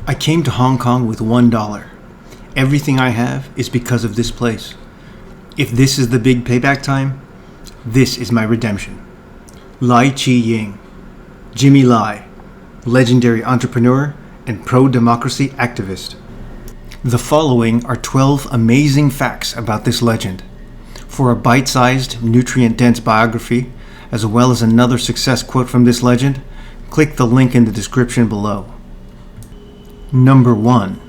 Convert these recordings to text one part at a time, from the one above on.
I came to Hong Kong with $1. Everything I have is because of this place. If this is the big payback time, this is my redemption. Lai Chee-ying, Jimmy Lai, legendary entrepreneur and pro-democracy activist. The following are 12 amazing facts about this legend. For a bite-sized, nutrient-dense biography, as well as another success quote from this legend, click the link in the description below. Number 1.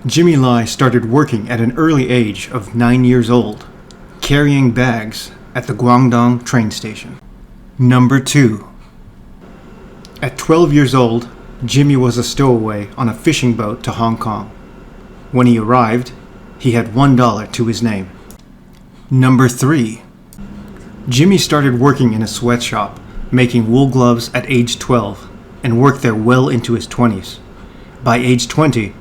Jimmy Lai started working at an early age of 9 years old, carrying bags at the Guangdong train station. Number 2. At 12 years old, Jimmy was a stowaway on a fishing boat to Hong Kong. When he arrived, he had $1 to his name. Number 3. Jimmy started working in a sweatshop, making wool gloves at age 12, and worked there well into his 20s. By age 20,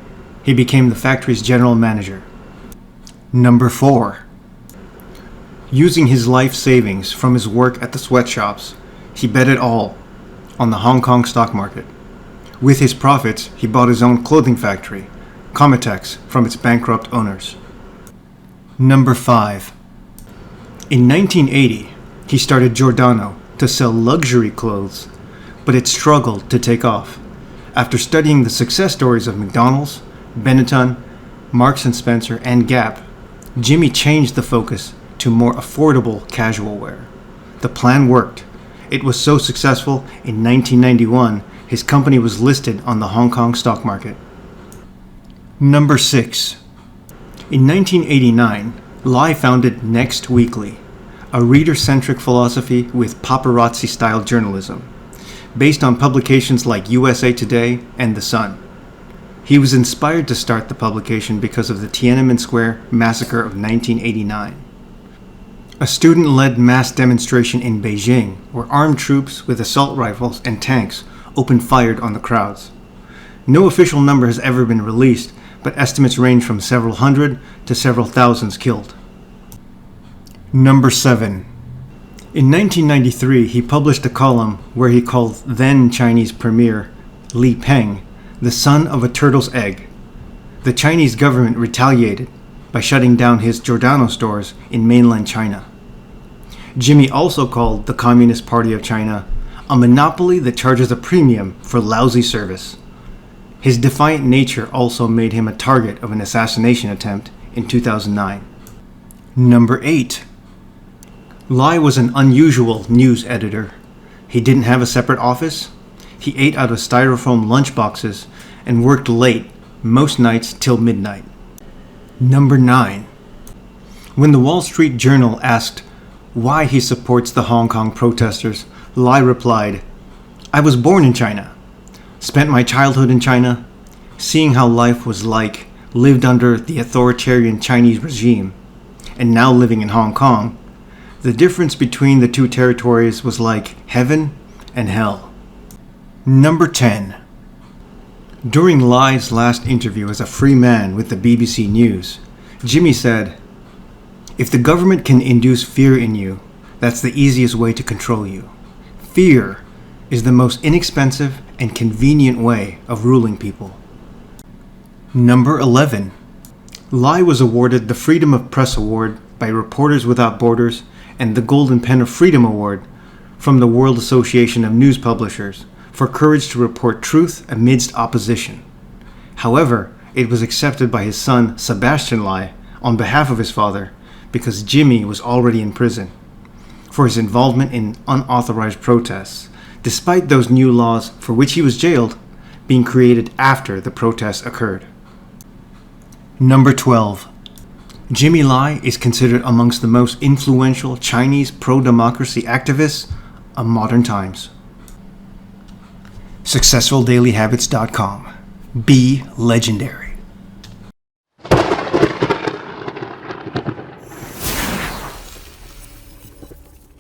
he became the factory's general manager. Number 4. Using his life savings from his work at the sweatshops, he bet it all on the Hong Kong stock market. With his profits, he bought his own clothing factory, Comitex, from its bankrupt owners. Number 5. In 1980, he started Giordano to sell luxury clothes, but it struggled to take off. After studying the success stories of McDonald's, Benetton, Marks & Spencer, and Gap, Jimmy changed the focus to more affordable casual wear. The plan worked. It was so successful, in 1991, his company was listed on the Hong Kong stock market. Number 6. In 1989, Lai founded Next Weekly, a reader-centric philosophy with paparazzi-style journalism, based on publications like USA Today and The Sun. He was inspired to start the publication because of the Tiananmen Square massacre of 1989. A student-led mass demonstration in Beijing, where armed troops with assault rifles and tanks opened fire on the crowds. No official number has ever been released, but estimates range from several hundred to several thousands killed. Number 7. In 1993, he published a column where he called then Chinese Premier Li Peng the son of a turtle's egg. The Chinese government retaliated by shutting down his Giordano stores in mainland China. Jimmy also called the Communist Party of China a monopoly that charges a premium for lousy service. His defiant nature also made him a target of an assassination attempt in 2009. Number 8. Lai was an unusual news editor. He didn't have a separate office. He ate out of styrofoam lunchboxes and worked late, most nights till midnight. Number 9. When the Wall Street Journal asked why he supports the Hong Kong protesters, Lai replied, "I was born in China, spent my childhood in China, seeing how life was like, lived under the authoritarian Chinese regime, and now living in Hong Kong. The difference between the two territories was like heaven and hell." Number 10. During Lai's last interview as a free man with the BBC News, Jimmy said, "If the government can induce fear in you, that's the easiest way to control you. Fear is the most inexpensive and convenient way of ruling people." Number 11. Lai was awarded the Freedom of Press Award by Reporters Without Borders and the Golden Pen of Freedom Award from the World Association of News Publishers for courage to report truth amidst opposition. However, it was accepted by his son Sebastian Lai on behalf of his father because Jimmy was already in prison for his involvement in unauthorized protests, despite those new laws for which he was jailed being created after the protests occurred. Number 12. Jimmy Lai is considered amongst the most influential Chinese pro-democracy activists of modern times. SuccessfulDailyHabits.com. Be legendary.